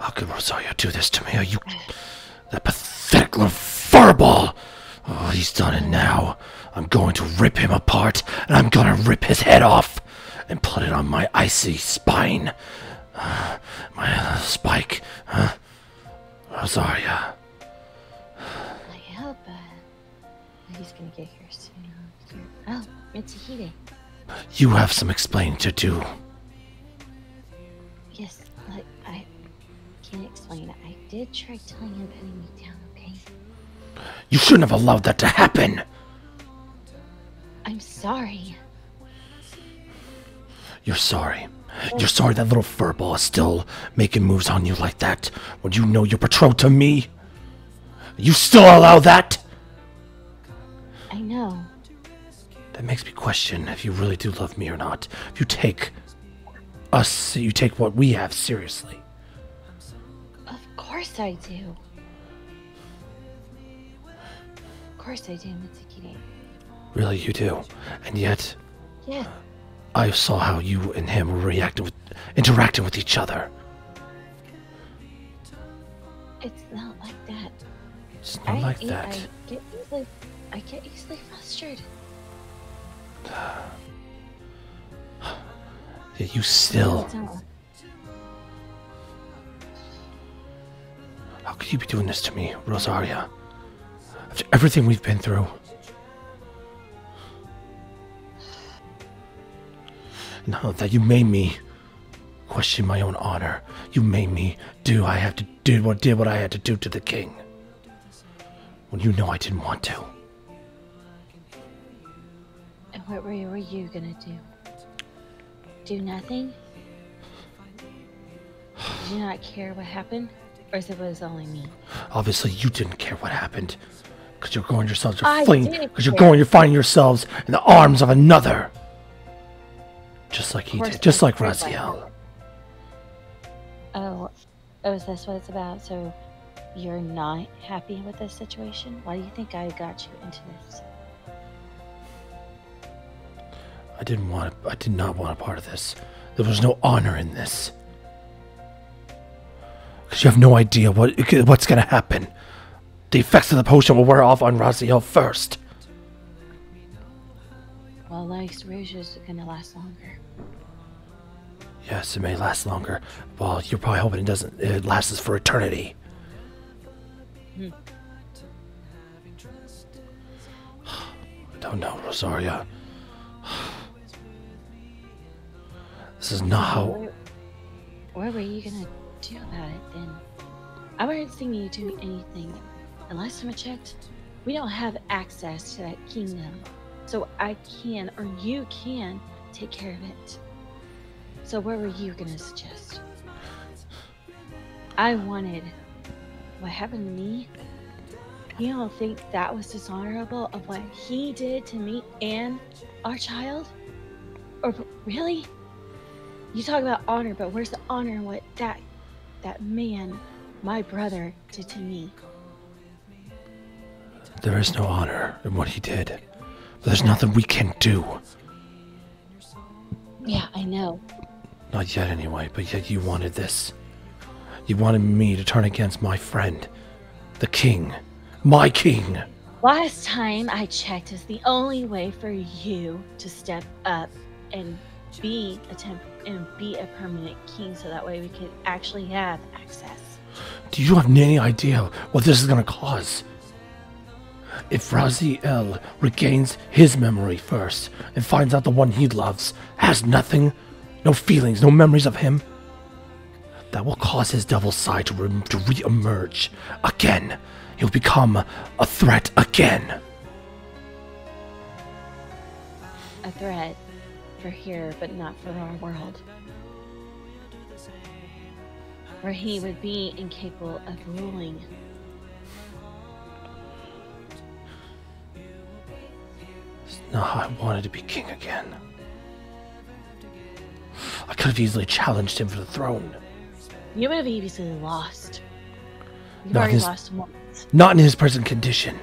How could Rosaria do this to me? Are you... That pathetic little furball! Oh, he's done it now. I'm going to rip him apart, and I'm gonna rip his head off and put it on my icy spine. My spike. Rosaria. I hope he's gonna get here soon. Oh, Mitsuhide. You have some explaining to do. Yes, but I can't explain it. I did try telling him putting me down, okay? You shouldn't have allowed that to happen! I'm sorry. You're sorry. You're sorry that little furball is still making moves on you like that when you know you're betrothed to me? You still allow that? I know. That makes me question if you really do love me or not. If you take us, you take what we have seriously. Of course I do. Of course I do, Mitsuhide. Really, you do. And yet, Yeah. I saw how you and him were interacting with each other. It's not like that. It's not like that. I get easily frustrated. Yet you still... How could you be doing this to me, Rosaria? After everything we've been through. Now that you made me question my own honor, you made me do what I had to do to the king. When you know I didn't want to. And what were you gonna do? Do nothing? Did you not care what happened? Or was it only me? Obviously you didn't care what happened. Because you're going yourselves to find yourselves in the arms of another. Just like he did. Just like Raziel. Oh, is this what it's about? So you're not happy with this situation? Why do you think I got you into this? I did not want a part of this. There was no honor in this. Because you have no idea what's going to happen. The effects of the potion will wear off on Raziel first. Well, Rouge is going to last longer. Yes, it may last longer. Well, you're probably hoping it lasts for eternity. Hmm. I don't know, Rosaria. This is not how... What were you gonna do about it then? I wasn't seeing you doing anything. And last time I checked, we don't have access to that kingdom. So I can, or you can, take care of it. So what were you gonna suggest? I wanted what happened to me. You don't think that was dishonorable of what he did to me and our child? Or really? You talk about honor, but where's the honor in what that man, my brother, did to me? There is no honor in what he did. But there's nothing we can do. Yeah, I know. Not yet anyway, but yet you wanted this. You wanted me to turn against my friend. The king. My king. Last time I checked is the only way for you to step up and be a permanent king, so that way we could actually have access. Do you have any idea what this is going to cause? If Raziel regains his memory first and finds out the one he loves has nothing, no feelings, no memories of him, that will cause his devil side to re-emerge again. He'll become a threat again. A threat for here, but not for our world. Where he would be incapable of ruling. It's not how I wanted to be king again. I could have easily challenged him for the throne. You would have easily lost. You've already lost once. Not in his present condition.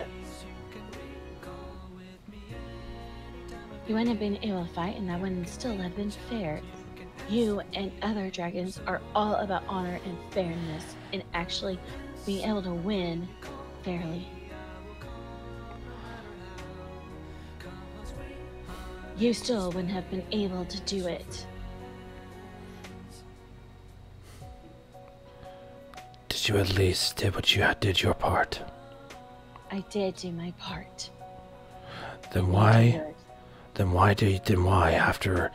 You wouldn't have been able to fight, and that wouldn't still have been fair. You and other dragons are all about honor and fairness and actually being able to win fairly. You still wouldn't have been able to do it. Did you at least did your part? I did do my part. Then why after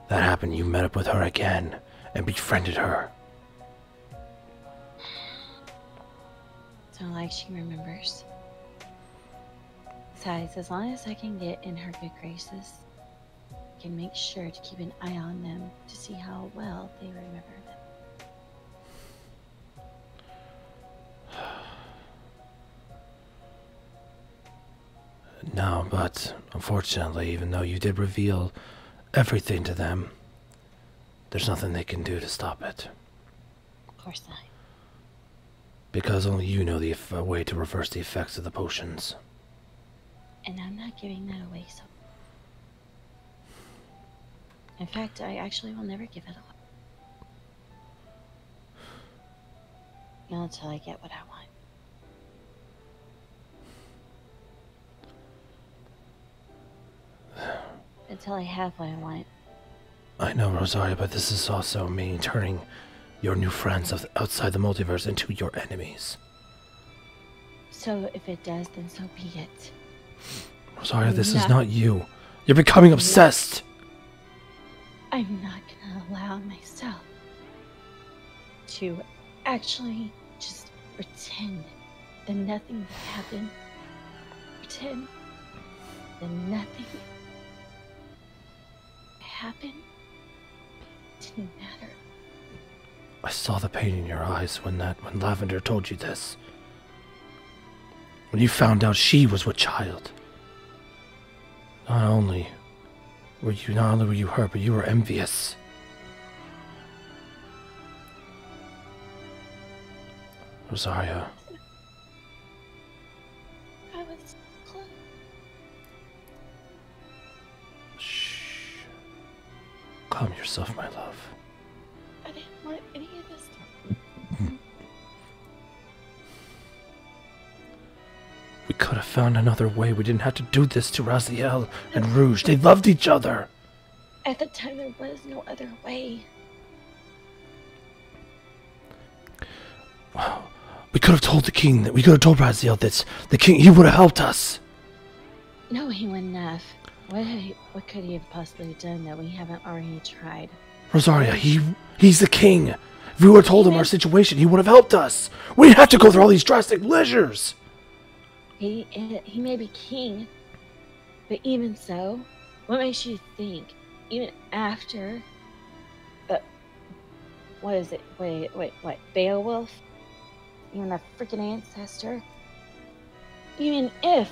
that happened you met up with her again and befriended her? So like she remembers. Besides, as long as I can get in her good graces, I can make sure to keep an eye on them to see how well they remember them. No, but unfortunately, even though you did reveal everything to them, there's nothing they can do to stop it. Of course not. Because only you know the way to reverse the effects of the potions. And I'm not giving that away, so... In fact, I actually will never give it away. Not until I get what I want. Until I have what I want. I know, Rosaria, but this is also me turning your new friends outside the multiverse into your enemies. So if it does, then so be it. Rosaria, this is not you. You're becoming obsessed. I'm not gonna allow myself to actually just pretend that nothing happened. Pretend that nothing happened didn't matter. I saw the pain in your eyes when Lavender told you this. When you found out she was with child. Not only were you hurt, but you were envious. Rosaria. I was close. Shh. Calm yourself, my love. I didn't want any of this. We could have found another way. We didn't have to do this to Raziel and Rouge. They loved each other. At the time, there was no other way. We could have told the king that we could have told Raziel that the king, he would have helped us. No, he wouldn't have. What could he have possibly done that we haven't already tried? Rosaria, he's the king. If we would have told him our situation, he would have helped us. We didn't have to go through all these drastic measures. He may be king, but even so, what makes you think, even after, what is it? Wait, what? Beowulf? Even a freaking ancestor? Even if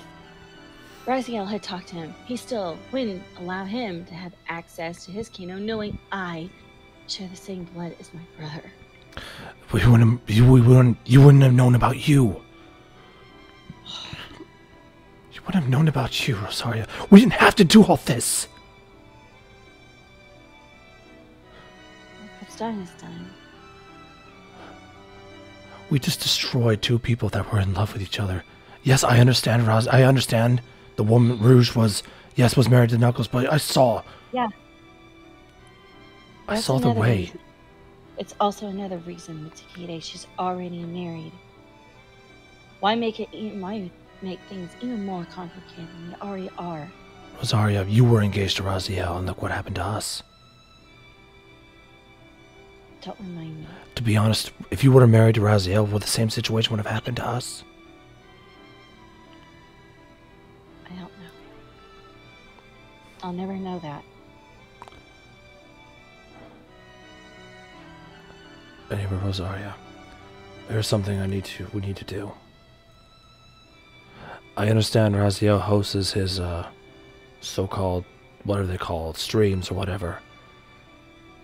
Raziel had talked to him, he still wouldn't allow him to have access to his kingdom, knowing I share the same blood as my brother. You wouldn't have known about you. You wouldn't have known about you, Rosaria. We didn't have to do all this. What's done is done. We just destroyed two people that were in love with each other. Yes, I understand, I understand the woman Rouge was married to Knuckles, but I saw. Yeah. I saw the way. Reason. It's also another reason, Mitsuhide. She's already married. Why make things even more complicated than they already are? Rosaria, you were engaged to Raziel, and look what happened to us. Don't remind me. To be honest, if you would have married to Raziel, would the same situation would have happened to us? I don't know. I'll never know that. Anyway, Rosaria, there's something we need to do. I understand Raziel hosts his so-called, what are they called, streams or whatever.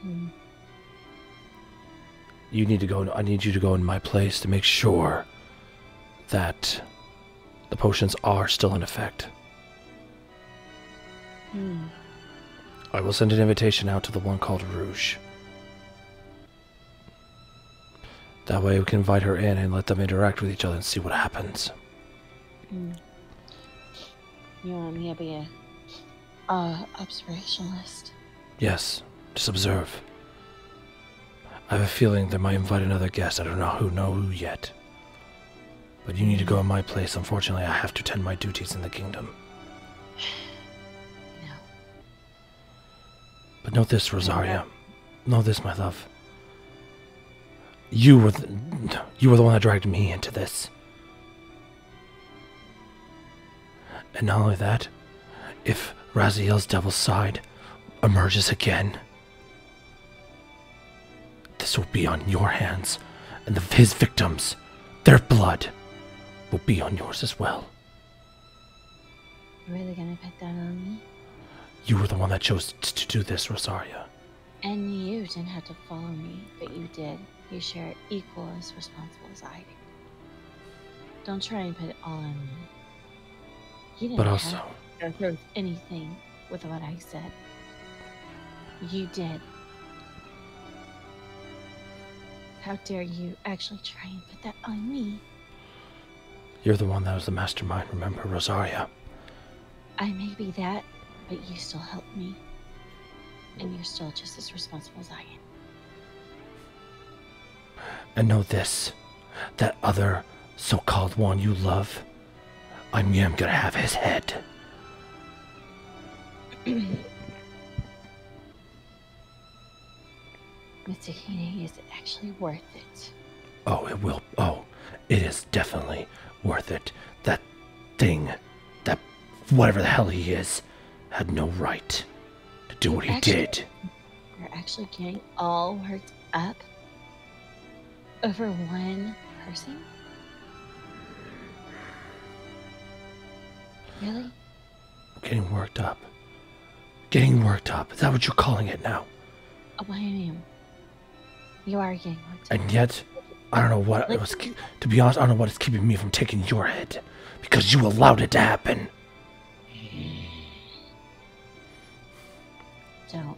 Hmm. I need you to go in my place to make sure that the potions are still in effect. Hmm. I will send an invitation out to the one called Rouge. That way we can invite her in and let them interact with each other and see what happens. You want me to be a observationalist? Yes, just observe. I have a feeling they might invite another guest. I don't know who yet. But you need to go in my place. Unfortunately, I have to tend my duties in the kingdom. No. But know this, Rosaria. Know this, my love. You were the one that dragged me into this. And not only that, if Raziel's devil's side emerges again, this will be on your hands, and his victims, their blood, will be on yours as well. You're really gonna put that on me? You were the one that chose to do this, Rosaria. And you didn't have to follow me, but you did. You share equal as responsible as I do. Don't try and put it all on me. You didn't have to go through with anything with what I said. You did. How dare you actually try and put that on me? You're the one that was the mastermind, remember, Rosaria? I may be that, but you still helped me. And you're still just as responsible as I am. And know this, that other so-called one you love, I am gonna have his head. Mitsuhide, is it actually worth it? Oh, it will. Oh, it is definitely worth it. That thing, that whatever the hell he is, had no right to do what he did. You're actually getting all worked up over one person? Really? I'm getting worked up. Getting worked up. Is that what you're calling it now? Oh, I am. You are getting worked up. And yet, I don't know what it was. To be honest, I don't know what is keeping me from taking your head. Because you allowed it to happen. Don't.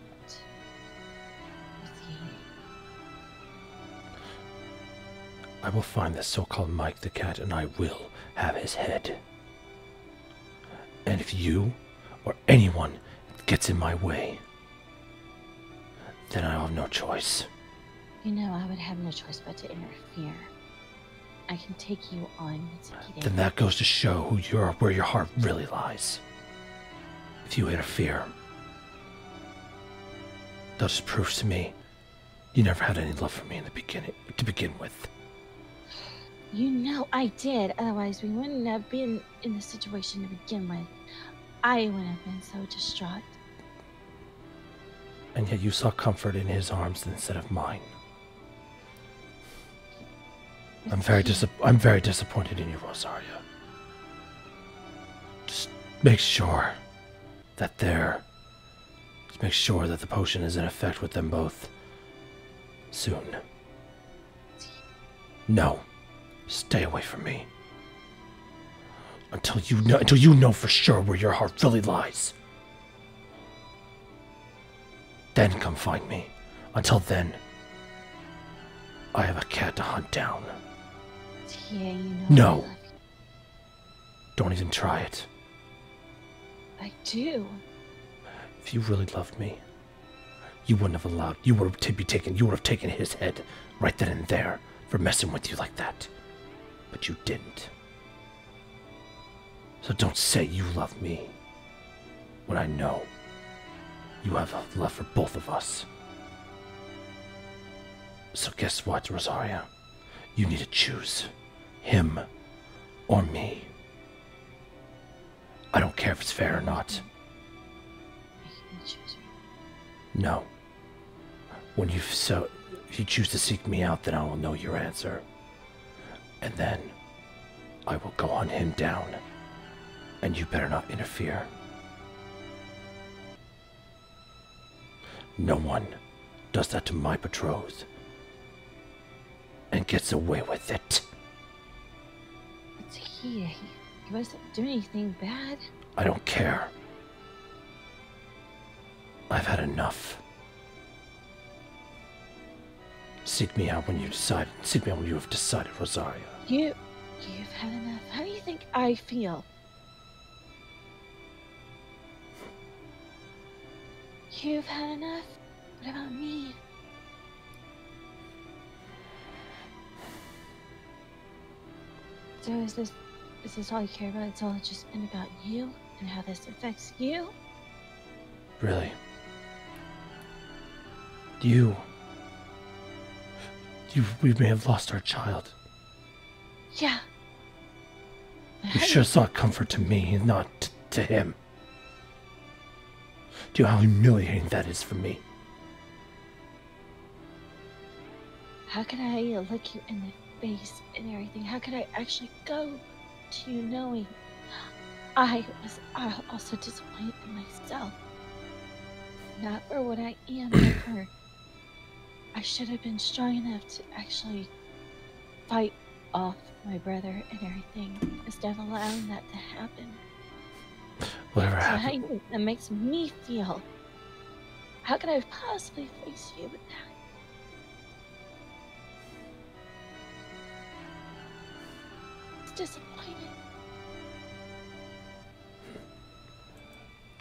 I will find this so-called Mike the Cat and I will have his head. And if you or anyone gets in my way, then I have no choice. You know, I would have no choice but to interfere. I can take you on, Mitsuhide. Then that goes to show where your heart really lies. If you interfere, that just proves to me you never had any love for me in the beginning to begin with. You know I did, otherwise we wouldn't have been in this situation to begin with. I wouldn't have been so distraught. And yet you saw comfort in his arms instead of mine. I'm very disappointed in you, Rosaria. Just make sure that the potion is in effect with them both soon. No. Stay away from me. Until you know for sure where your heart really lies. Then come find me. Until then, I have a cat to hunt down. Yeah, you know No. I love you. Don't even try it. I do. If you really loved me, you wouldn't have allowed. You would have taken his head right then and there for messing with you like that. But you didn't. So don't say you love me when I know you have a love for both of us. So guess what, Rosaria? You need to choose him or me. I don't care if it's fair or not. Making me choose you. No. When if you choose to seek me out, then I will know your answer. And then I will go on him down. And you better not interfere. No one does that to my betrothed and gets away with it. It's he wasn't doing anything bad. I don't care. I've had enough. seek me out when you decide. Seek me out when you have decided, Rosaria. You've had enough. How do you think I feel? You've had enough? What about me? So is this all you care about? It's all just been about you and how this affects you? Really? We may have lost our child. Yeah. You should have sought comfort to me, not to him. Do you know how humiliating that is for me? How could I look you in the face and everything? How could I actually go to you knowing I was also disappointed in myself? Not for what I am, but for I should have been strong enough to actually fight off my brother and everything instead of allowing that to happen. Whatever So how happened. do you think that makes me feel? How could I possibly face you with that? It's disappointing.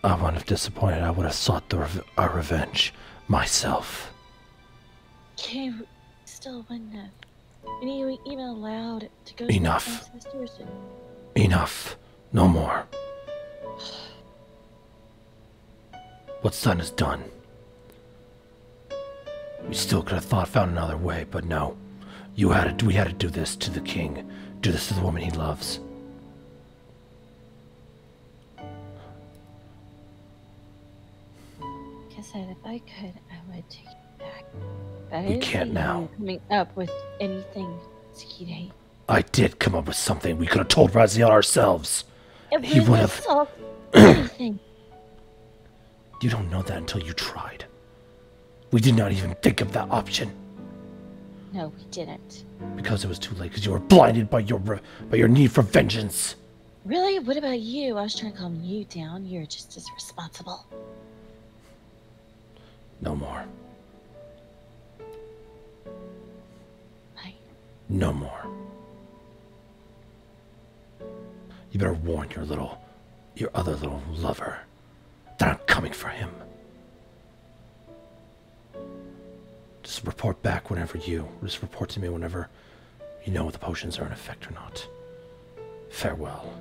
I wouldn't have disappointed. I would have sought our revenge myself. You still wouldn't have. And you were even allowed to go Enough. to my sisters and Enough. No more. What's done is done. We still could have found another way, but no. We had to do this to the king. Do this to the woman he loves. like I said, if I could, I would take it back. But I We didn't can't see now. you coming up with anything, Mitsuhide. I did come up with something. We could have told Raziel ourselves. It He really would have. solved anything. You don't know that until you tried. We did not even think of that option. No, we didn't. Because it was too late, because you were blinded by your need for vengeance. Really? What about you? I was trying to calm you down. You're just as responsible. No more. Right. No more. You better warn your other little lover that I'm coming for him. Just report back just report to me whenever you know if the potions are in effect or not. Farewell.